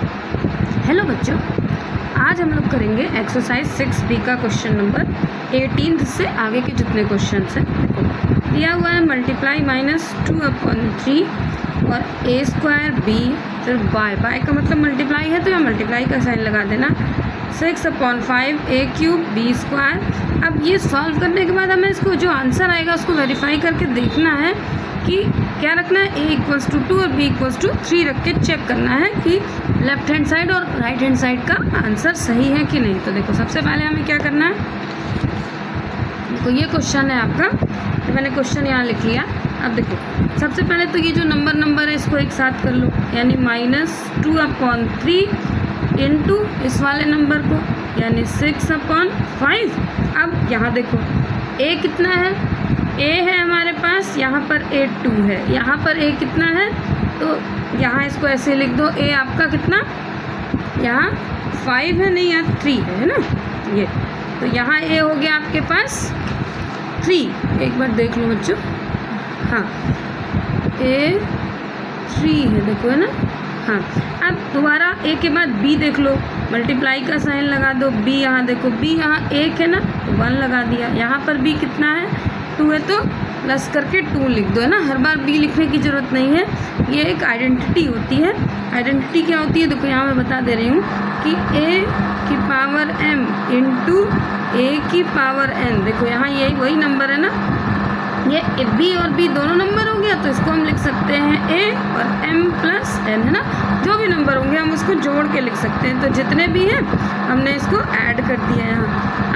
Hello बच्चों, आज हम लोग करेंगे एक्सरसाइज 6B का क्वेश्चन नंबर 18 से आगे के जितने क्वेश्चन हैं। देखो दिया हुआ है मल्टीप्लाई -2/3 और a²b फिर बाय का मतलब मल्टीप्लाई है तो यहाँ मल्टीप्लाई का साइन लगा देना। 6/5 a³ b²। अब ये सॉल्व करने के बाद हमें इसको जो आंसर आएगा उसको वेरीफाई करके देखना है कि क्या रखना है, a = 2 और b = 3 रख के चेक करना है कि लेफ्ट हैंड साइड और राइट हैंड साइड का आंसर सही है कि नहीं। तो देखो सबसे पहले हमें क्या करना है, देखो ये क्वेश्चन है आपका, तो मैंने क्वेश्चन यहाँ लिख लिया। अब देखो सबसे पहले तो ये जो नंबर है इसको एक साथ कर लो, यानी -2/3 इंटू इस वाले नंबर को यानी 6/5। अब यहाँ देखो a कितना है, a है हमारे पास, यहाँ पर a2 है, यहाँ पर a कितना है, तो यहाँ इसको ऐसे लिख दो, a आपका कितना, यहाँ 5 है, नहीं यहाँ 3 है ना ये, तो यहाँ a हो गया आपके पास 3। एक बार देख लो बच्चों, हाँ a 3 है, देखो है ना। हाँ अब दोबारा a के बाद b देख लो, मल्टीप्लाई का साइन लगा दो, b यहाँ देखो, b यहाँ 1 है ना तो 1 लगा दिया, यहाँ पर b कितना है 2 है तो प्लस करके 2 लिख दो, है ना। हर बार b लिखने की ज़रूरत नहीं है, ये एक आइडेंटिटी होती है। आइडेंटिटी क्या होती है, देखो यहाँ मैं बता दे रही हूँ कि a⁴m इंटू a⁴n। देखो यहाँ यही वही नंबर है ना, ये b और b दोनों नंबर हो गया तो इसको हम लिख सकते हैं a और m + n, है ना। जो भी नंबर होंगे हम उसको जोड़ के लिख सकते हैं, तो जितने भी हैं हमने इसको ऐड कर दिया यहाँ।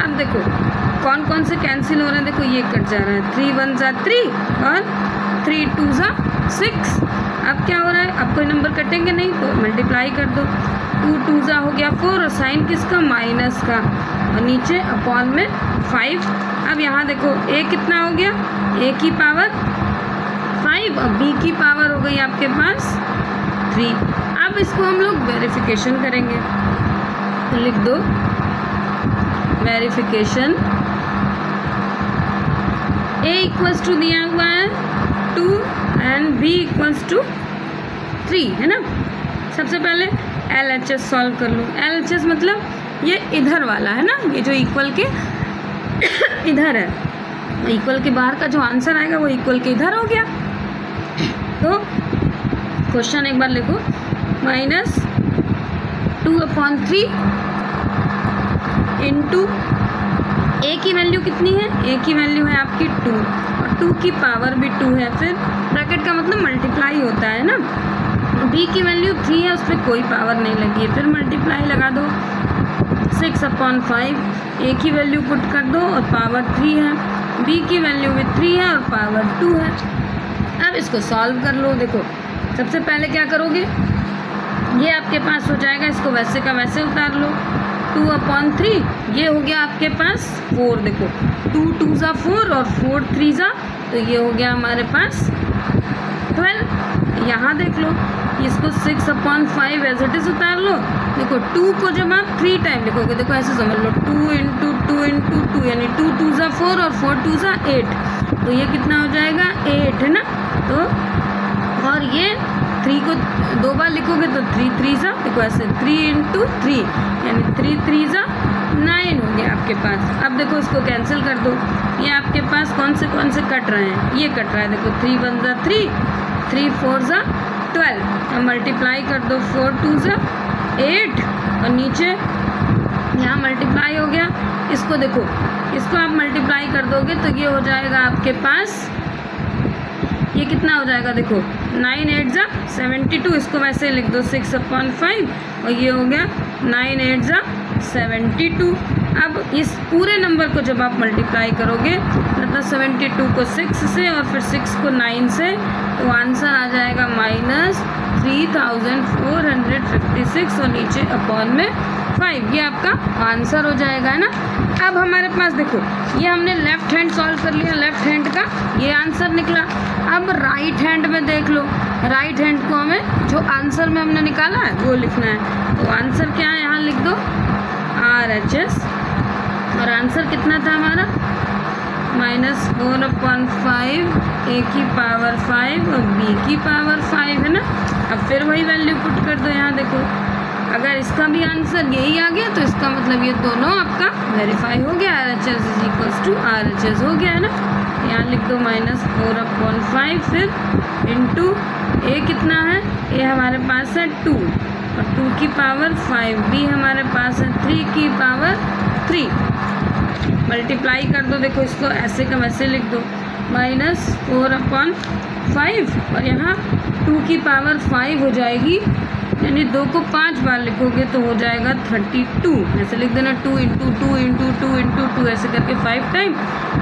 अब देखो कौन कौन से कैंसिल हो रहे हैं, देखो ये कट जा रहा है, 3 × 1 = 3 और 3 × 2 = 6। अब क्या हो रहा है, अब कोई नंबर कटेंगे नहीं तो मल्टीप्लाई कर दो, 2 × 2 हो गया 4 और साइन किसका, माइनस का, और नीचे अपॉन में 5। अब यहाँ देखो a कितना हो गया, a⁵ और b की पावर हो गई आपके पास 3। अब इसको हम लोग वेरिफिकेशन करेंगे, तो लिख दो वेरिफिकेशन, a = दिया हुआ है 2 एंड b = 3, है ना। सबसे पहले LHS सॉल्व कर लो। LHS मतलब ये इधर वाला है ना, ये जो इक्वल के इधर है, इक्वल के बाहर का जो आंसर आएगा वो इक्वल के इधर हो गया। तो क्वेश्चन एक बार लिखो, -2/3 इंटू a की वैल्यू कितनी है, a की वैल्यू है आपकी 2 और 2 की पावर भी 2 है, फिर ब्रैकेट का मतलब मल्टीप्लाई होता है ना। b की वैल्यू 3 है, उस पर कोई पावर नहीं लगी है, फिर मल्टीप्लाई लगा दो, 6/5 a की वैल्यू पुट कर दो और पावर 3 है, b की वैल्यू भी 3 है और पावर 2 है। अब इसको सॉल्व कर लो। देखो सबसे पहले क्या करोगे, ये आपके पास हो जाएगा, इसको वैसे का वैसे उतार लो, 2/3 ये हो गया आपके पास 4। देखो 2 × 2 = 4 और 4 × 3 = तो ये हो गया हमारे पास 12। यहाँ देख लो इसको 6/5 एज इट इज़ उतार लो। देखो 2 को जब आप 3 टाइम लिखोगे, देखो ऐसे समझ लो, 2 × 2 × 2 यानी 2 × 2 = 4 और 4 × 2 = 8, तो ये कितना हो जाएगा 8, है ना। तो और ये 3 को 2 बार लिखोगे तो 3 × 3 = देखो ऐसे 3 × 3 यानी 3 × 3 = 9 हो गया आपके पास। अब देखो इसको कैंसिल कर दो, ये आपके पास कौन से कट रहे हैं, ये कट रहा है, देखो 3 × 1 = 3, 3 × 4 = 12। अब मल्टीप्लाई कर दो, 4 × 2 = 8 और नीचे यहाँ मल्टीप्लाई हो गया। इसको देखो, इसको आप मल्टीप्लाई कर दोगे तो ये हो जाएगा आपके पास, ये कितना हो जाएगा, देखो 9 × 8 = 72, इसको वैसे लिख दो 6/5 और ये हो गया 9 × 8 = 72। अब इस पूरे नंबर को जब आप मल्टीप्लाई करोगे मतलब 72 को 6 से और फिर 6 को 9 से, तो आंसर आ जाएगा -3456 और नीचे अपॉन में 5, ये आपका आंसर हो जाएगा, है ना। अब हमारे पास देखो ये हमने लेफ्ट हैंड सॉल्व कर लिया, लेफ्ट हैंड का ये आंसर निकला। अब राइट हैंड में देख लो, राइट हैंड को हमें जो आंसर में हमने निकाला है वो लिखना है, तो आंसर क्या है यहाँ लिख दो RHS, और आंसर कितना था हमारा -4/5 a⁵ और b⁵ है ना। अब फिर वही वैल्यू पुट कर दो, यहाँ देखो अगर इसका भी आंसर यही आ गया तो इसका मतलब ये दोनों आपका वेरीफाई हो गया, RHS is equals to RHS हो गया है ना। यहाँ लिख दो -4/5 फिर इंटू ए कितना है, ए हमारे पास है 2 और 2 की पावर 5, बी हमारे पास है 3 की पावर 3। मल्टीप्लाई कर दो, देखो इसको ऐसे का वैसे लिख दो -4/5 और यहाँ 2 की पावर 5 हो जाएगी, यानी 2 को 5 बार लिखोगे तो हो जाएगा 32। ऐसे लिख देना 2 इंटू 2 इंटू 2 इंटू 2 ऐसे करके 5 टाइम,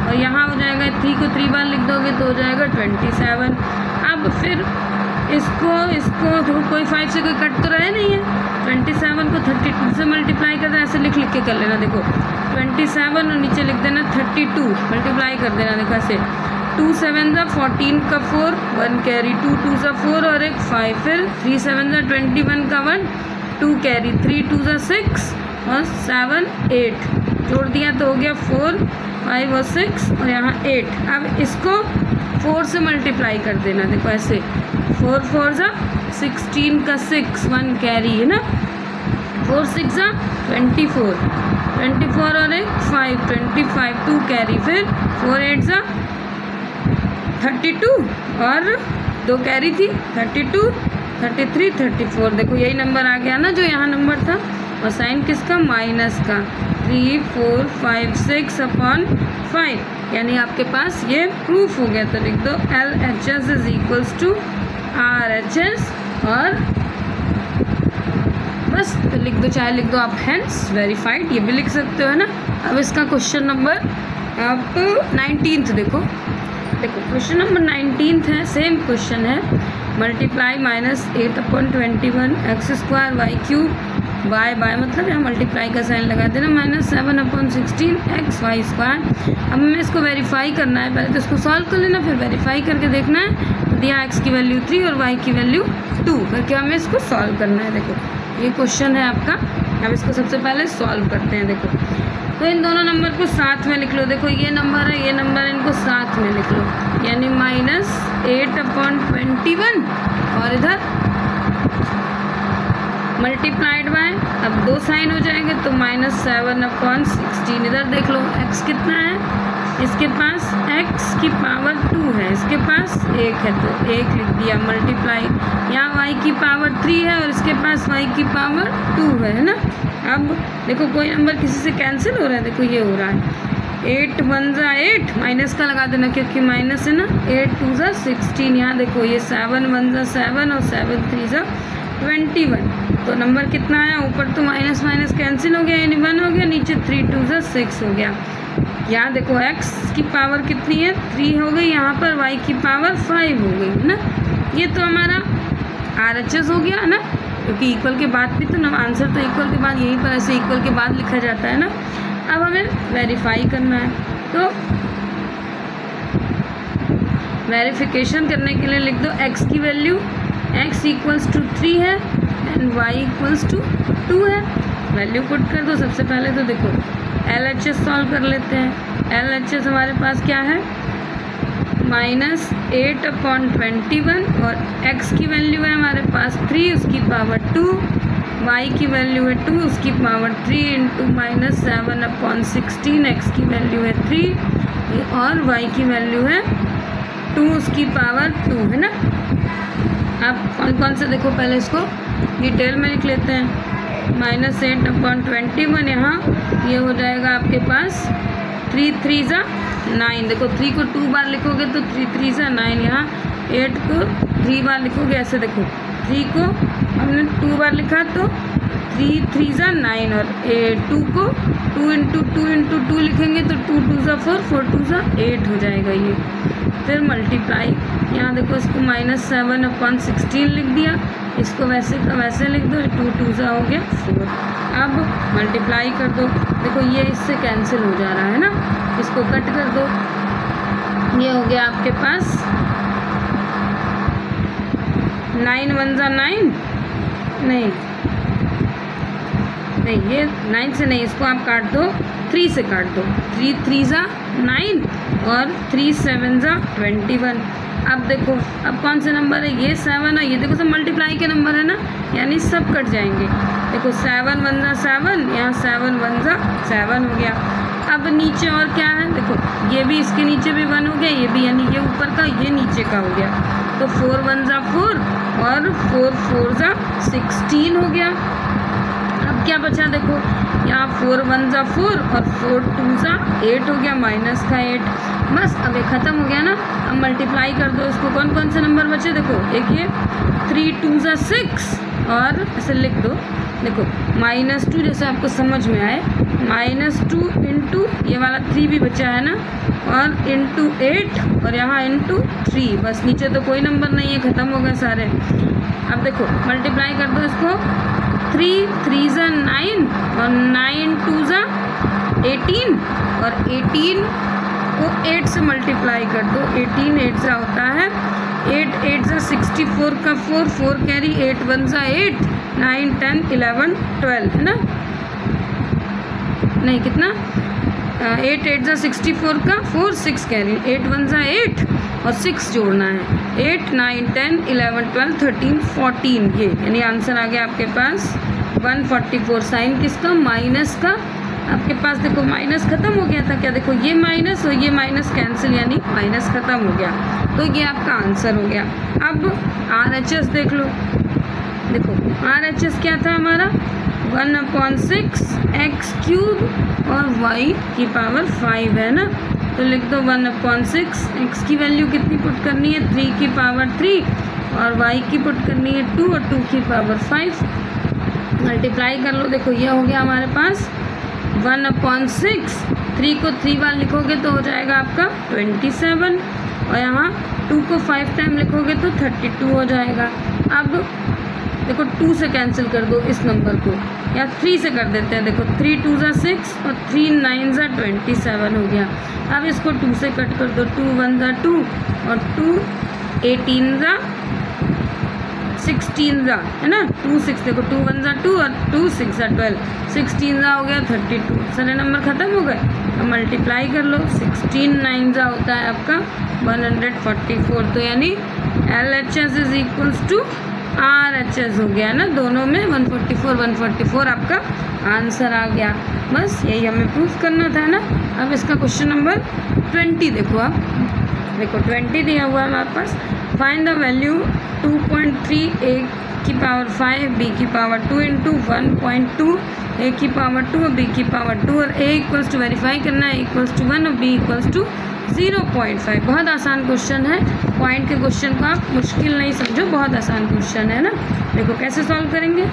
और यहाँ हो जाएगा 3 को 3 बार लिख दोगे तो हो जाएगा 27। अब फिर इसको तो कोई 5 से कोई कट तो रहे नहीं है, 27 को 32 से मल्टीप्लाई कर देना, ऐसे लिख के कर लेना। देखो 27 और नीचे लिख देना 32, मल्टीप्लाई कर देना। देखो ऐसे 2 7 जा 14 का 4, 1 कैरी, 2 2 जा 4 और एक 5, फिर 3 7 जा 21 का 1, 2 कैरी, 3 2 जा 6 और 7 8 जोड़ दिया तो हो गया 4 5 और 6 और यहाँ 8। अब इसको 4 से मल्टीप्लाई कर देना। देखो ऐसे 4 4 जा 16 का 6, 1 कैरी है ना, 4 6 जा 24 और एक 5 25, 2 कैरी, फिर 4 8 जा 32 और 2 कैरी थी 32 33 34। देखो यही नंबर आ गया ना जो यहाँ नंबर था, और साइन किसका, माइनस का, 3 4 5 6/5, यानी आपके पास ये प्रूफ हो गया। तो लिख दो LHS is equals to RHS और बस, तो लिख दो, चाहे लिख दो आप हैंड्स वेरीफाइड, ये भी लिख सकते हो ना। अब इसका क्वेश्चन नंबर आप 19th देखो क्वेश्चन नंबर 19th है, सेम क्वेश्चन है। मल्टीप्लाई -8/21 x² y³ बाय मतलब यहाँ मल्टीप्लाई का साइन लगा देना, -7/16 xy²। अब हमें इसको वेरीफाई करना है, पहले तो इसको सॉल्व कर लेना, फिर वेरीफाई करके देखना है। तो दिया x की वैल्यू 3 और y की वैल्यू 2 करके हमें इसको सॉल्व करना है। देखो ये क्वेश्चन है आपका, अब इसको सबसे पहले सॉल्व करते हैं। देखो तो इन दोनों नंबर को साथ में लिख लो, देखो ये नंबर है, ये नंबर है, इनको साथ में लिख लो, यानी -8/21 और इधर मल्टीप्लाइड बाय, अब 2 साइन हो जाएंगे तो -7/16। इधर देख लो x कितना है, इसके पास x की पावर 2 है, इसके पास 1 है तो 1 लिख दिया, मल्टीप्लाई, यहाँ y की पावर 3 है और इसके पास y की पावर 2 है ना। अब देखो कोई नंबर किसी से कैंसिल हो रहा है, देखो ये हो रहा है 8 1 जा 8, माइनस का लगा देना क्योंकि माइनस है ना, 8 2 जा 16, यहाँ देखो ये 7 1 जा 7 और 7 3 जा 21, तो नंबर कितना आया, ऊपर तो माइनस माइनस कैंसिल हो गया, यानी 1 हो गया, नीचे 3 2 जा 6 हो गया। यहाँ देखो x की पावर कितनी है, 3 हो गई, यहाँ पर y की पावर 5 हो गई है ना। ये तो हमारा RHS हो गया है ना, क्योंकि इक्वल के बाद भी तो ना आंसर तो इक्वल के बाद यहीं पर ऐसे इक्वल के बाद लिखा जाता है ना। अब हमें वेरीफाई करना है, तो वेरिफिकेशन करने के लिए लिख दो x की वैल्यू, x इक्वल्स टू 3 है एंड y इक्वल्स टू 2 है। वैल्यू पुट कर दो। सबसे पहले तो देखो LHS सॉल्व कर लेते हैं। LHS हमारे पास क्या है, -8/21 और x की वैल्यू है हमारे पास 3, उसकी पावर 2, y की वैल्यू है 2, उसकी पावर 3 इंटू -7/16, x की वैल्यू है 3 और y की वैल्यू है 2, उसकी पावर 2 है ना। अब कौन कौन से देखो, पहले इसको डिटेल में लिख लेते हैं। -8/21 यहाँ ये हो जाएगा आपके पास 3 3 जा 9, देखो 3 को 2 बार लिखोगे तो 3 3 जा 9, यहाँ 8 को 3 बार लिखोगे, ऐसे देखो 3 को हमने 2 बार लिखा तो 3 3 जा 9 और 2 को 2 इंटू 2 लिखेंगे तो 2 2 जा 4, 4 2 जा 8 हो जाएगा ये। फिर मल्टीप्लाई, यहाँ देखो इसको -7/16 लिख दिया, इसको वैसे का वैसे लिख दो, 2 2 जा हो गया 4। अब मल्टीप्लाई कर दो, देखो ये इससे कैंसिल हो जा रहा है ना, इसको कट कर दो, ये हो गया आपके पास 9 1 जा 9, नहीं ये 9 से नहीं, इसको आप काट दो, 3 से काट दो, 3 3 जा 9 और 3 7 जा 21, अब देखो अब कौन से नंबर है, ये 7 है, ये देखो सब मल्टीप्लाई के नंबर है ना, यानी सब कट जाएंगे। देखो 7 1 जा 7, यहाँ 7 1 जा 7 हो गया। अब नीचे और क्या है, देखो ये भी इसके नीचे भी 1 हो गया, ये भी, यानी ये ऊपर का ये नीचे का हो गया। तो 4 1 जा 4 और 4 4 जा 16 हो गया। अब क्या बचा, देखो यहाँ 4 1 जा 4 और 4 2 जा 8 हो गया, माइनस का 8। बस अब ये ख़त्म हो गया ना। अब मल्टीप्लाई कर दो इसको, कौन कौन से नंबर बचे, देखो एक ये 3 2 जा 6 और ऐसे लिख दो, देखो -2 जैसे आपको समझ में आए, -2 इंटू ये वाला 3 भी बचा है ना, और इंटू 8 और यहाँ इंटू 3। बस नीचे तो कोई नंबर नहीं है, ख़त्म हो गए सारे। अब देखो मल्टीप्लाई कर दो इसको, 3 3 जा 9 और 9 2 जा 18 और 18 को 8 से मल्टीप्लाई कर दो, 18 8 जा होता है 8 8 जा 64 का 4 4 कैरी 8 1 जा 8 9 10 11 12 है ना, नहीं कितना 8 8 जा 64 का 4 6 कैरी 8 1 जा 8 और 6 जोड़ना है 8 9 10 11 12 13 14, ये यानी आंसर आ गया आपके पास 144। साइन किसका, माइनस का। आपके पास देखो माइनस ख़त्म हो गया था क्या, देखो ये माइनस और ये माइनस कैंसिल, यानी माइनस ख़त्म हो गया, तो ये आपका आंसर हो गया। अब RHS देख लो, देखो RHS क्या था हमारा 1/6 x³ और y की पावर 5 है ना, तो लिख दो 1/6, x की वैल्यू कितनी पुट करनी है 3 की पावर 3 और y की पुट करनी है 2 और 2 की पावर 5। मल्टीप्लाई कर लो, देखो ये हो गया हमारे पास 1/6, 3 को 3 बार लिखोगे तो हो जाएगा आपका 27 और यहाँ 2 को 5 टाइम लिखोगे तो 32 हो जाएगा। अब देखो 2 से कैंसिल कर दो इस नंबर को, या 3 से कर देते हैं, देखो 3 2 जा 6 और 3 9 जा 27 हो गया। अब इसको 2 से कट कर दो, 2 1 जा 2 और 2 18 जा 16 जा है ना, 2 6, देखो 2 1 जा 2 और 2 6 जा 12, 16 जा हो गया 32, सारे नंबर ख़त्म हो गए। अब मल्टीप्लाई कर लो, 16 9 जा होता है आपका 144, तो यानी LHS is equals to RHS हो गया ना, दोनों में 144 आपका आंसर आ गया। बस यही हमें प्रूफ करना था ना। अब इसका क्वेश्चन नंबर 20 देखो, आप देखो 20 दिया हुआ है हमारे पास, फाइंड द वैल्यू 2.3 a की पावर 5 b की पावर 2 इंटू 1.2 a की पावर 2 और b की पावर 2 और a इक्वल्स टू वेरीफाई करना है इक्वल्स टू 1 और b इक्वल्स टू 0.5। बहुत आसान क्वेश्चन है, पॉइंट के क्वेश्चन को आप मुश्किल नहीं समझो, बहुत आसान क्वेश्चन है ना। देखो कैसे सॉल्व करेंगे,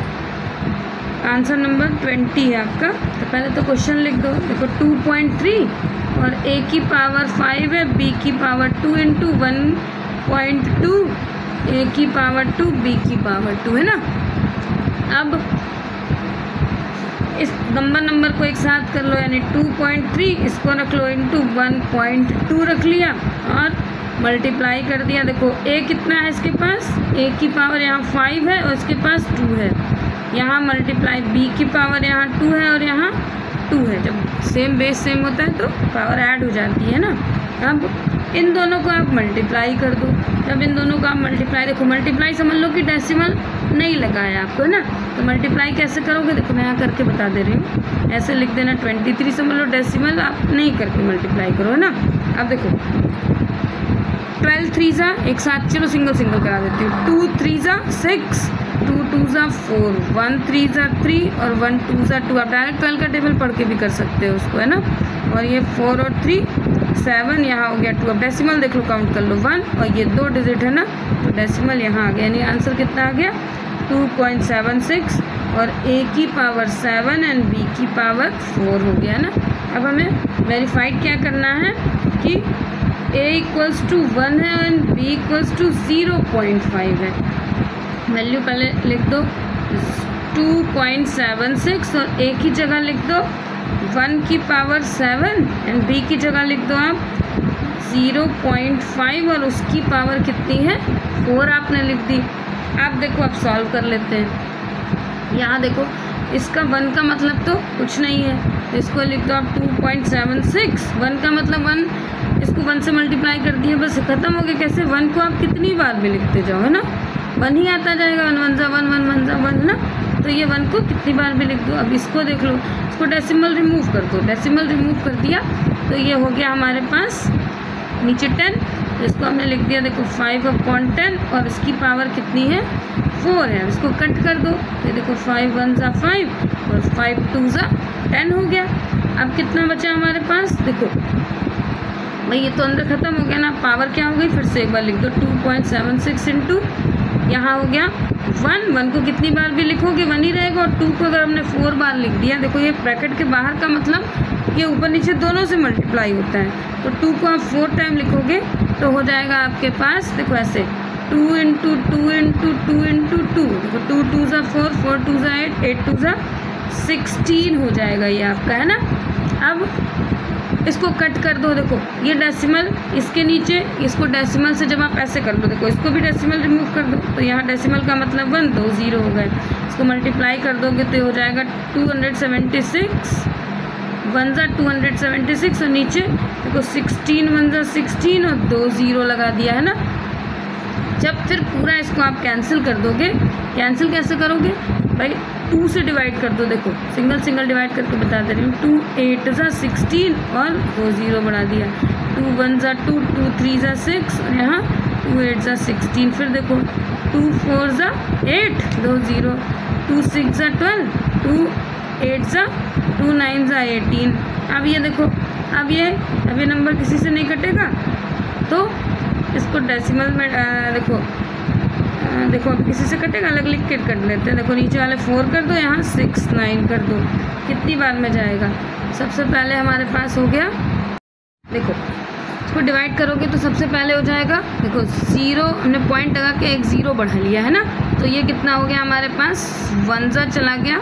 आंसर नंबर 20 है आपका। तो पहले तो क्वेश्चन लिख दो, देखो 2.3 और a की पावर 5 है, b की पावर 2 इंटू 1.2 a की पावर 2 b की पावर 2 है ना। अब इस नंबर को एक साथ कर लो, यानी 2.3 इसको रख लो इंटू 1.2 रख लिया और मल्टीप्लाई कर दिया। देखो a कितना है इसके पास, a की पावर यहाँ 5 है और इसके पास 2 है, यहाँ मल्टीप्लाई b की पावर यहाँ 2 है और यहाँ 2 है। जब सेम बेस सेम होता है तो पावर ऐड हो जाती है ना। अब इन दोनों को आप मल्टीप्लाई कर दो, जब इन दोनों को आप मल्टीप्लाई, देखो मल्टीप्लाई समझ लो कि डेसिमल नहीं लगाया आपको है ना, तो मल्टीप्लाई कैसे करोगे, देखो मैं यहाँ करके बता दे रही हूँ, ऐसे लिख देना 23 समझ लो, डेसिमल आप नहीं करके मल्टीप्लाई करो है ना। अब देखो 12 3 जा एक साथ, चलो सिंगल सिंगल करा देती हूँ, 2 3 जा 6, 2 2 जा 4, 1 3 जा 3 और 1 2 जा 2। आप डायरेक्ट 12 का टेबल पढ़ के भी कर सकते हो उसको है ना। और ये 4 और 3 7, यहाँ हो गया 2। अब डेसिमल देख लो, काउंट कर लो 1 और ये 2 डिजिट है ना, तो डेसिमल यहाँ आ गया, यानी आंसर कितना आ गया 2.76 और a की पावर 7 एंड b की पावर 4 हो गया ना। अब हमें वेरीफाइड क्या करना है कि a इक्वल्स टू 1 है एंड b इक्वल्स टू 0.5 है। वैल्यू पहले लिख दो 2.76 और a की जगह लिख दो 1 की पावर 7 एंड b की जगह लिख दो आप 0.5 और उसकी पावर कितनी है 4 आपने लिख दी। आप देखो अब सॉल्व कर लेते हैं। यहाँ देखो इसका 1 का मतलब तो कुछ नहीं है, इसको लिख दो आप 2.76, 1 का मतलब 1 इसको 1 से मल्टीप्लाई कर दिया, बस ख़त्म हो गया। कैसे? 1 को आप कितनी बार भी लिखते जाओ, है ना, 1 ही आता जाएगा। 1 1 जा 1, 1 1 जा 1, है ना। तो ये 1 को कितनी बार भी लिख दो। अब इसको देख लो, इसको डेसिमल रिमूव कर दो। डेसिमल रिमूव कर दिया तो ये हो गया हमारे पास नीचे 10, इसको हमने लिख दिया देखो 5/10, और इसकी पावर कितनी है? 4 है। इसको कट कर दो, ये देखो 5 1 जा 5 और 5 2 जा 10 हो गया। अब कितना बचा हमारे पास? देखो भाई ये तो अंदर ख़त्म हो गया ना, पावर क्या हो गई? फिर से एक बार लिख दो, 2.76 इंटू यहाँ हो गया 1 को कितनी बार भी लिखोगे 1 ही रहेगा, और 2 को अगर हमने 4 बार लिख दिया, देखो ये ब्रैकेट के बाहर का मतलब ये ऊपर नीचे दोनों से मल्टीप्लाई होता है। तो 2 को आप 4 टाइम लिखोगे तो हो जाएगा आपके पास देखो ऐसे 2 इंटू 2 इंटू 2 इंटू 2, देखो 2 2 जा 4, 4 2 जा 8, 8 2 जा 16 हो जाएगा ये आपका, है ना। अब इसको कट कर दो, देखो ये डेसिमल इसके नीचे, इसको डेसिमल से जब आप ऐसे कर लो, देखो इसको भी डेसिमल रिमूव कर दो, तो यहाँ डेसिमल का मतलब 1, 2 0 हो गए। इसको मल्टीप्लाई कर दोगे तो हो जाएगा 276, 1 जा 276, और नीचे देखो 16 1 जा 16 और 2 0 लगा दिया, है ना। जब फिर पूरा इसको आप कैंसिल कर दोगे, कैंसिल कैसे करोगे भाई? 2 से डिवाइड कर दो, देखो सिंगल सिंगल डिवाइड करके बता दे रही हूँ। 2 8 जा 16 और 2 0 बढ़ा दिया, 2 1 जा 2, 2 3 जा 6 और यहाँ 2 8 जा 16। फिर देखो 2 4 जा 8, 2 0, 2 6 जा 12, 2 8 जा 2 9 जा 18। अब ये देखो, अब ये नंबर किसी से नहीं कटेगा, तो इसको डेसिमल में देखो अब किसी से कटेगा, अलग लिख के कर लेते हैं। देखो नीचे वाले 4 कर दो, यहाँ 6 9 कर दो, कितनी बार में जाएगा? सबसे पहले हमारे पास हो गया, देखो इसको डिवाइड करोगे तो सबसे पहले हो जाएगा देखो 0, हमने पॉइंट लगा के एक 0 बढ़ा लिया, है ना। तो ये कितना हो गया हमारे पास? 1 जा चला गया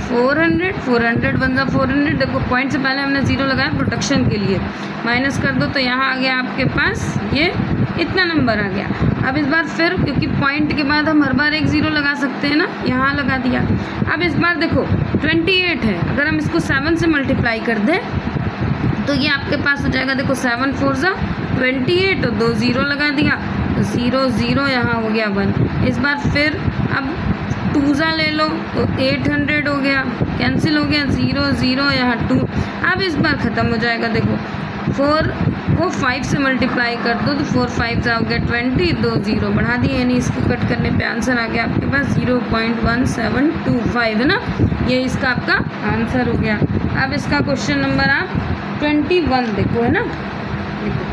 400, 400 1 जा 400, देखो पॉइंट से पहले हमने 0 लगाया प्रोटेक्शन के लिए, माइनस कर दो तो यहाँ आ गया आपके पास ये इतना नंबर आ गया। अब इस बार फिर, क्योंकि पॉइंट के बाद हम हर बार एक 0 लगा सकते हैं ना, यहाँ लगा दिया। अब इस बार देखो 28 है, अगर हम इसको 7 से मल्टीप्लाई कर दें तो ये आपके पास हो जाएगा, देखो 7 4 जा 28 और 2 0 लगा दिया, तो 0 0 यहाँ हो गया 1। इस बार फिर अब 2 जा ले लो तो 800 हो गया, कैंसिल हो गया, 0 0 यहाँ 2। अब इस बार ख़त्म हो जाएगा, देखो 4 को 5 से मल्टीप्लाई कर दो तो 4 5 जा हो गया 20, 2 0 बढ़ा दिए, यानी इसको कट करने पे आंसर आ गया आपके पास 0.1725, है ना। ये इसका आपका आंसर हो गया। अब इसका क्वेश्चन नंबर आप 21 देखो, है ना, देखो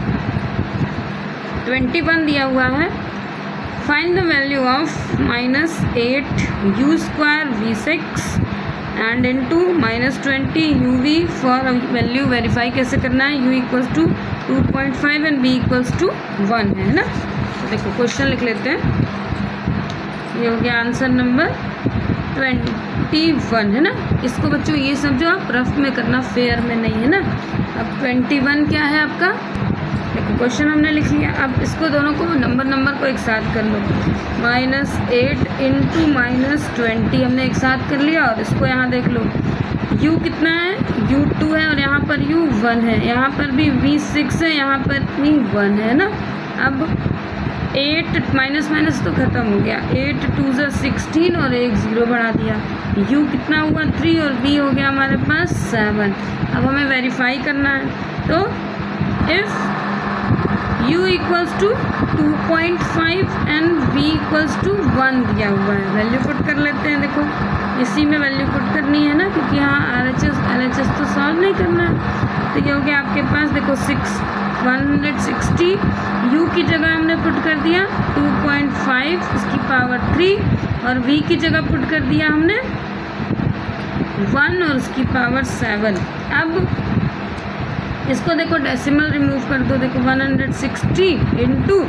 21 दिया हुआ है, find the value of -8 u square v6 and into -20 uv for value verify कैसे करना है? u equals to 2.5 and b equals to 1 है ना। तो देखो क्वेश्चन लिख लेते हैं, ये हो गया आंसर नंबर 21, है ना। इसको बच्चों ये सब जो आप रफ में करना, फेयर में नहीं, है ना। अब 21 क्या है आपका? देखो क्वेश्चन हमने लिख लिया, अब इसको दोनों को नंबर को एक साथ कर लो, -8 इंटू -20 हमने एक साथ कर लिया, और इसको यहाँ देख लो u कितना है? u 2 है और यहाँ पर u 1 है, यहाँ पर भी v 6 है, यहाँ पर भी 1 है ना। अब 8 माइनस तो ख़त्म हो गया, 8 2 जा 16 और एक 0 बढ़ा दिया, u कितना हुआ 3 और v हो गया हमारे पास 7। अब हमें वेरीफाई करना है, तो if u equals to 2.5 and v equals to 1 दिया हुआ है, वैल्यू पुट कर लेते हैं। देखो इसी में वैल्यू पुट करनी है ना, क्योंकि यहाँ LHS तो सॉल्व नहीं करना है। तो ये हो गया आपके पास, देखो 160 u की जगह हमने पुट कर दिया 2.5, इसकी पावर 3, और v की जगह पुट कर दिया हमने 1 और उसकी पावर 7। अब इसको देखो डेसिमल रिमूव कर दो, देखो 160 इंटू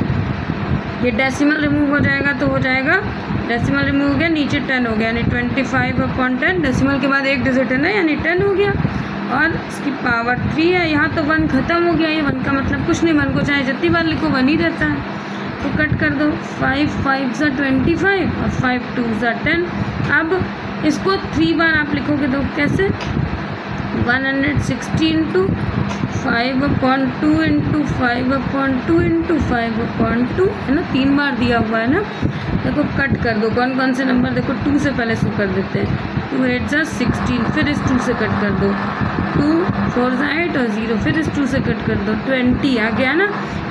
ये डेसिमल रिमूव हो जाएगा तो हो जाएगा, डेसिमल रिमूव हो गया, नीचे 10 हो गया, यानी 25/10, डेसिमल के बाद एक डिजिट है ना, यानी 10 हो गया, और इसकी पावर 3 है। यहाँ तो 1 ख़त्म हो गया, ये 1 का मतलब कुछ नहीं, 1 को चाहे जितनी बार लिखो 1 ही रहता है। तो कट कर दो, 5 5 जा 25 और 5 2 जा 10। अब इसको 3 बार आप लिखोगे तो कैसे? 160 इंटू 5/2 इंटू 5/2 इंटू 5/2 है ना, 3 बार दिया हुआ है ना। देखो कट कर दो, कौन कौन से नंबर, देखो 2 से पहले शुरू कर देते हैं। 2 8 जा 16, फिर इस 2 से कट कर दो, 2 4 जा 8 और 0, फिर इस 2 से कट कर दो, 20 आ गया ना।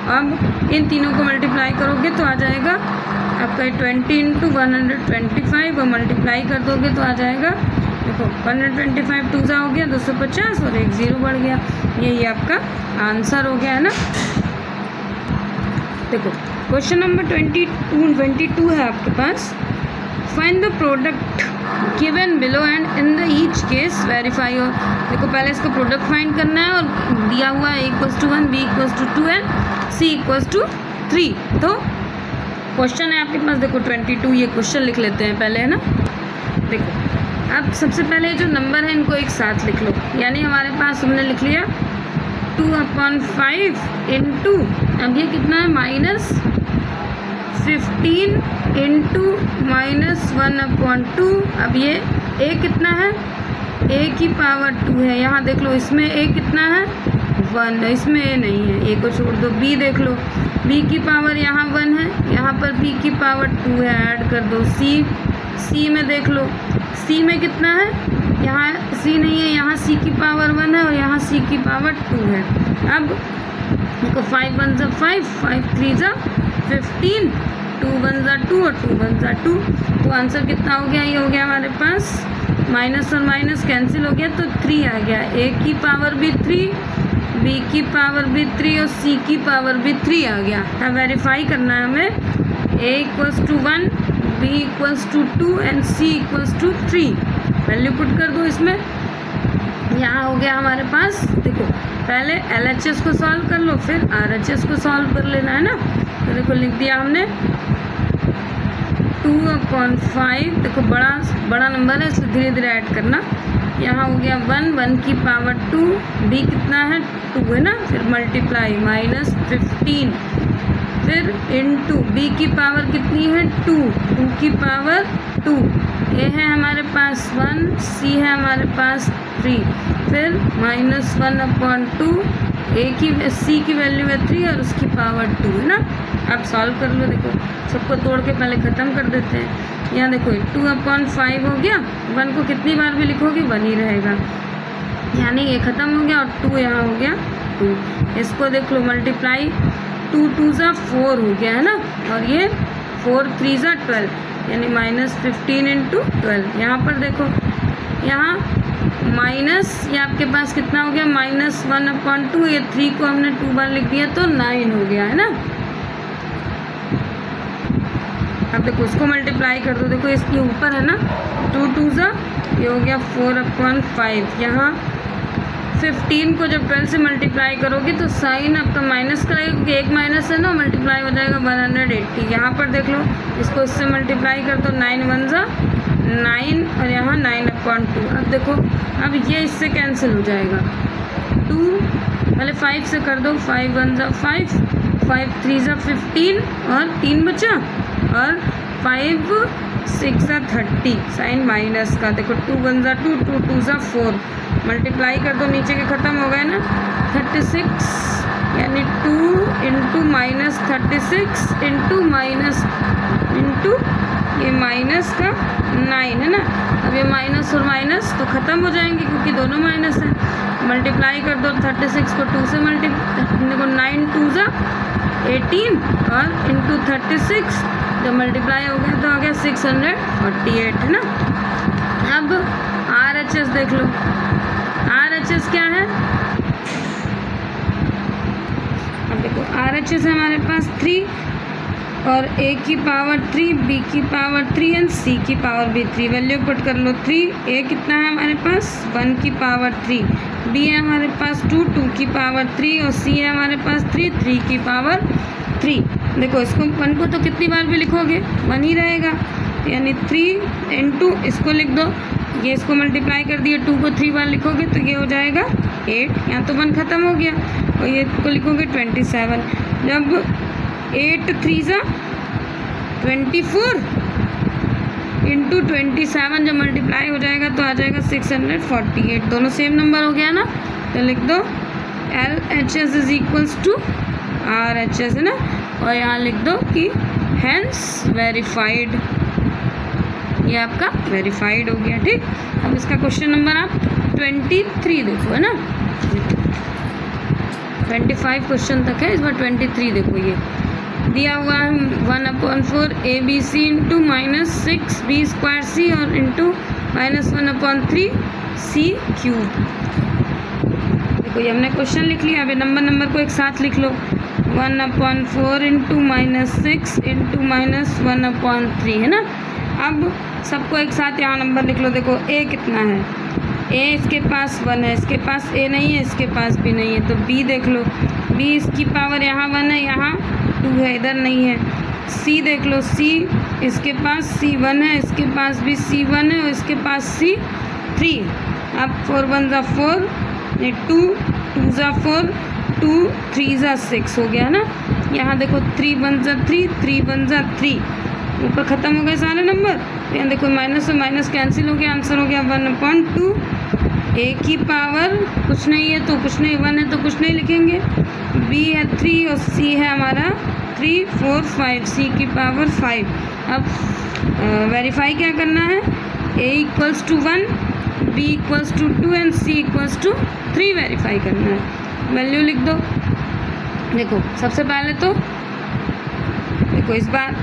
अब इन तीनों को मल्टीप्लाई करोगे तो आ जाएगा आपका 20 इंटू 125 और मल्टीप्लाई कर दोगे तो आ जाएगा, देखो 125 2 जा हो गया 250 और एक 0 बढ़ गया। यही आपका आंसर हो गया है ना। देखो क्वेश्चन नंबर 22 है आपके पास। Find the product given below and in the each case verify. और देखो पहले इसका प्रोडक्ट फाइंड करना है और दिया हुआ है a = 1, b = 2 एंड c = 3। तो क्वेश्चन है आपके पास, देखो 22, ये क्वेश्चन लिख लेते हैं पहले है ना। देखो अब सबसे पहले जो नंबर है इनको एक साथ लिख लो, यानी हमारे पास हमने लिख लिया 2/5 इंटू, अब ये कितना है -15 इंटू -1/2। अब ये a कितना है, a की पावर 2 है, यहाँ देख लो इसमें a कितना है 1, इसमें a नहीं है, a को छोड़ दो। b देख लो, b की पावर यहाँ 1 है, यहाँ पर b की पावर 2 है, ऐड कर दो। c में देख लो, c में कितना है, यहाँ c नहीं है, यहाँ c की पावर 1 है और यहाँ c की पावर 2 है। अब देखो 5 1 जा 5, 5 3 जा 15, 2 1 जा 2 और 2 1 जा 2। तो आंसर कितना हो गया, ये हो गया हमारे पास, माइनस और माइनस कैंसिल हो गया तो 3 आ गया। a की पावर भी 3, b की पावर भी 3 और c की पावर भी 3 आ गया। अब वेरीफाई करना है हमें, a = 1, b = 2 and c = 3। Value put कर दो इसमें, यहाँ हो गया हमारे पास। देखो पहले LHS को सॉल्व कर लो, फिर RHS को सॉल्व कर लेना है ना। तो देखो लिख दिया हमने 2/5, देखो बड़ा नंबर है इसलिए धीरे धीरे ऐड करना। यहाँ हो गया 1 की पावर 2, b कितना है 2 है ना, फिर मल्टीप्लाई -15, फिर इंटू b की पावर कितनी है 2 की पावर 2, a है हमारे पास 1, c है हमारे पास 3, फिर -1/2, c की वैल्यू है 3 और उसकी पावर 2 है ना। अब सॉल्व कर लो, देखो सबको तोड़ के पहले ख़त्म कर देते हैं। यहाँ देखो 2/5 हो गया, 1 को कितनी बार भी लिखोगे 1 ही रहेगा, यानी ये ख़त्म हो गया और 2 यहाँ हो गया 2। इसको देख लो मल्टीप्लाई, 2 2 जा 4 हो गया है ना, और ये 4 3 जा 12, यानी -15 इंटू 12। यहाँ पर देखो, यहाँ माइनस, ये आपके पास कितना हो गया -1/2, ये 3 को हमने 2 बार लिख दिया तो 9 हो गया है ना। अब देखो उसको मल्टीप्लाई कर दो, देखो इसके ऊपर है ना 2 2 जा, ये हो गया 4/5। यहाँ 15 को जब 12 से मल्टीप्लाई करोगे तो साइन आपका माइनस का लगेगा, क्योंकि एक माइनस है ना, मल्टीप्लाई हो जाएगा 180। यहाँ पर देख लो इसको इससे मल्टीप्लाई कर दो, 9 1 जा 9 और यहाँ 9/2। अब देखो अब ये इससे कैंसिल हो जाएगा, 2 पहले 5 से कर दो, 5 1 जा 5, 5 3 जा 15 और 3 बचा, और 5 6 जा 30, साइन माइनस का। देखो 2 1 जा 2, 2 2 जा 4, मल्टीप्लाई कर दो, नीचे के ख़त्म हो गए ना, 36, यानी 2 इंटू -36 इंटू ये माइनस का 9 है ना। अब ये माइनस और माइनस तो ख़त्म हो जाएंगे क्योंकि दोनों माइनस हैं। मल्टीप्लाई कर दो, 36 को 2 से देखो 9 2 जा 18 और इंटू 36, जब मल्टीप्लाई हो गया तो आ गया 648 है ना। अब RHS देख लो, RHS क्या है, अब देखो RHS है हमारे पास 3 और a की पावर 3, b की पावर 3 एंड c की पावर भी 3। वैल्यू पुट कर लो, 3, a कितना है हमारे पास 1 की पावर 3, b है हमारे पास 2 2 की पावर 3 और c है हमारे पास 3 3 की पावर 3। देखो इसको 1 को तो कितनी बार भी लिखोगे 1 ही रहेगा, यानी 3 इंटू इसको लिख दो, ये इसको मल्टीप्लाई कर दिए, 2 को 3 बार लिखोगे तो ये हो जाएगा 8, यहाँ तो 1 ख़त्म हो गया, और ये को लिखोगे 27। जब 8 3 जा 24 इंटू 27 जब मल्टीप्लाई हो जाएगा तो आ जाएगा 648। दोनों सेम नंबर हो गया ना, तो लिख दो LHS is equals to RHS है ना, और यहाँ लिख दो कि हैंस वेरीफाइड, ये आपका वेरीफाइड हो गया। ठीक, अब इसका क्वेश्चन नंबर आप 23 देखो है ना, 25 क्वेश्चन तक है, इस बार 23 देखो। ये दिया हुआ है 1/4 ABC इंटू -6B² और इंटू -1/3 C क्यूब। देखो ये हमने क्वेश्चन लिख लिया, अभी नंबर को एक साथ लिख लो। 1/4 इंटू -6 इंटू -1/3 है ना। अब सबको एक साथ यहाँ नंबर लिख लो। देखो A कितना है, A इसके पास 1 है, इसके पास A नहीं है, इसके पास भी नहीं है, तो B देख लो। B इसकी पावर यहाँ 1 है, यहाँ 2 है, इधर नहीं है। C देख लो, C इसके पास C1 है, इसके पास भी C1 है और इसके पास C3 है। अब 4 1 जा 4, 2 2 जा 4, 2 3 जा 6 हो गया ना। यहाँ देखो 3 1 जा 3, 3 1 जा 3, ऊपर ख़त्म हो गए सारे नंबर। यहाँ देखो माइनस और माइनस कैंसिल हो गया, आंसर हो गया 1/2। A की पावर कुछ नहीं है तो कुछ नहीं, 1 है तो कुछ नहीं लिखेंगे। B है 3 और C है हमारा 3 4 5, C की पावर 5। अब वेरीफाई क्या करना है, A equals to 1, B equals to 2 and C equals to 3 verify करना है। वैल्यू लिख दो। देखो सबसे पहले तो देखो इस बार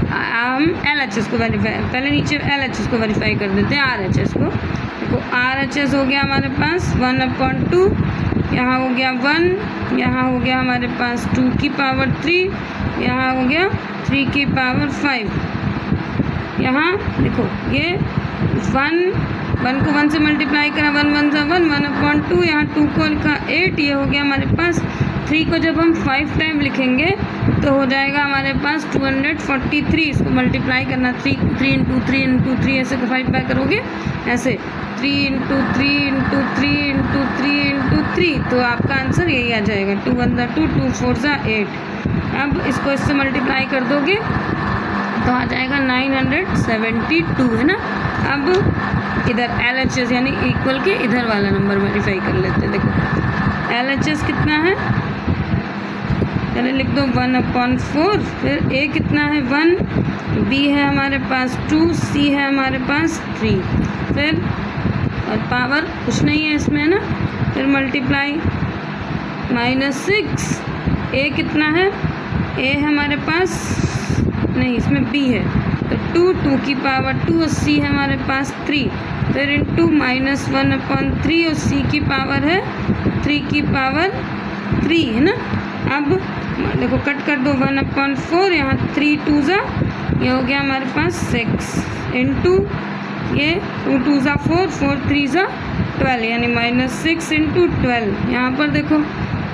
हम LHS को वेरीफाई, पहले नीचे LHS को वेरीफाई कर देते हैं RHS को। देखो RHS हो गया हमारे पास 1/2, यहाँ हो गया 1, यहाँ हो गया हमारे पास 2 की पावर 3, यहाँ हो गया 3 की पावर 5। यहाँ देखो ये 1 को 1 से मल्टीप्लाई करा, 1 1 जा 1, 1/2, यहाँ 2 को लिखा 8, ये हो गया हमारे पास। 3 को जब हम 5 टाइम लिखेंगे तो हो जाएगा हमारे पास 243। इसको मल्टीप्लाई करना, 3 इंटू 3 इंटू 3 ऐसे 5 बाय करोगे ऐसे 3 इंटू 3 इंटू 3 इंटू 3 इंटू 3, तो आपका आंसर यही आ जाएगा 2 1 जा 2, 2 4 जा 8। अब इसको इससे मल्टीप्लाई कर दोगे तो आ जाएगा 972 है ना। अब इधर LHS यानी इक्वल के इधर वाला नंबर वेरीफाई कर लेते हैं। देखो LHS कितना है, पहले लिख दो 1/4, फिर A कितना है 1, B है हमारे पास 2, C है हमारे पास 3, फिर और पावर कुछ नहीं है इसमें है ना, फिर मल्टीप्लाई -6। A कितना है, A है हमारे पास नहीं, इसमें B है तो 2 की पावर 2 और C है हमारे पास 3, फिर इंटू -1/3 और C की पावर है 3 की पावर 3 है ना। अब देखो कट कर दो 1/4, यहाँ 3 2 जा, ये हो गया हमारे पास 6 इंटू ये 2 2 जा 4, 4 3 जा 12, यानी -6 इंटू 12। यहाँ पर देखो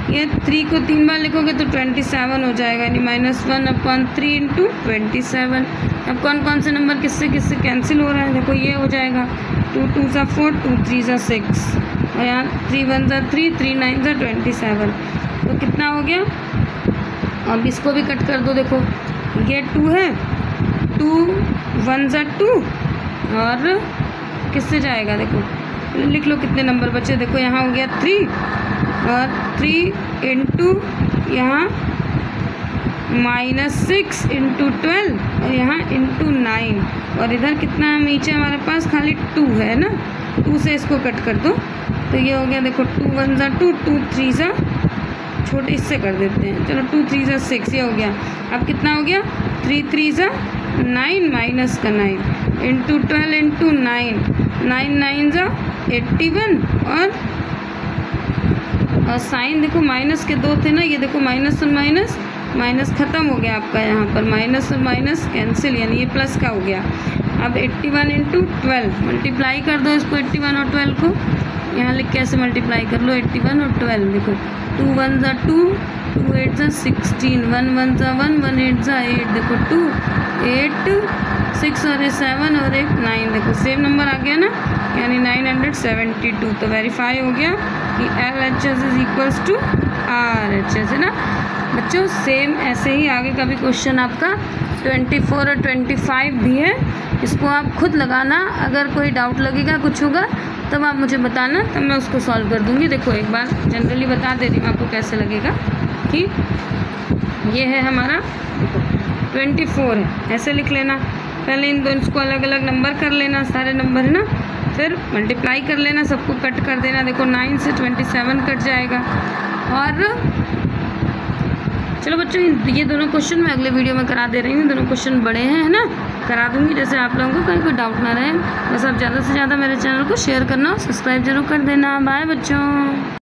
ये 3 को 3 बार लिखोगे तो 27 हो जाएगा, यानी -1/3 इंटू 27। अब कौन कौन से नंबर किससे किससे कैंसिल हो रहा है, देखो ये हो जाएगा 2 2 जा 4, 2 3 जा 6, और यहाँ 3 1 जा 3, 3 9 जा 27, तो कितना हो गया। अब इसको भी कट कर दो। देखो ये 2 है, 2 1 जा 2, और किससे जाएगा देखो लिख लो कितने नंबर बचे। देखो यहाँ हो गया 3 और 3 इंटू यहाँ -6 इंटू 12 और यहाँ इंटू 9, और इधर कितना है नीचे हमारे पास खाली 2 है ना, 2 से इसको कट कर दो तो ये हो गया। देखो 2 1 जा 2, 2 3 जा, छोटे इससे कर देते हैं, चलो 2 3 जा 6, ये हो गया। अब कितना हो गया 3 3 जा 9 माइनस का 9 इंटू 12 इंटू 9, 9 9 जा 81, और साइन देखो माइनस के 2 थे ना, ये देखो माइनस और माइनस, माइनस ख़त्म हो गया आपका, यहाँ पर माइनस और माइनस कैंसिल, यानी ये प्लस का हो गया। अब 81 इंटू 12 मल्टीप्लाई कर दो इसको, 81 और 12 को यहाँ लिख के ऐसे मल्टीप्लाई कर लो 81 और 12। देखो 2 1 जा 2, 2 8 जा 16, 1 1 जा 1, 1 8 जा 8, देखो 2 8 6 और 7 और 1 9, देखो सेम नंबर आ गया ना, यानी 972। तो वेरीफाई हो गया कि LHS is equals to RHS है ना बच्चों। सेम ऐसे ही आगे का भी क्वेश्चन आपका 24 और 25 भी है, इसको आप खुद लगाना। अगर कोई डाउट लगेगा कुछ होगा तब आप मुझे बताना, तब मैं उसको सॉल्व कर दूँगी। देखो एक बार जनरली बता दे रही हूँ आपको कैसे लगेगा कि ये है हमारा 24 है, ऐसे लिख लेना। पहले इन दोनों को अलग अलग नंबर कर लेना, सारे नंबर है ना, फिर मल्टीप्लाई कर लेना, सबको कट कर देना। देखो 9 से 27 कट जाएगा। और चलो बच्चों, ये दोनों क्वेश्चन मैं अगले वीडियो में करा दे रही हूँ। दोनों क्वेश्चन बड़े हैं, है ना, करा दूँगी, जैसे आप लोगों को कहीं कोई डाउट ना रहे। बस आप ज़्यादा से ज़्यादा मेरे चैनल को शेयर करना और सब्सक्राइब जरूर कर देना। बाय बच्चों।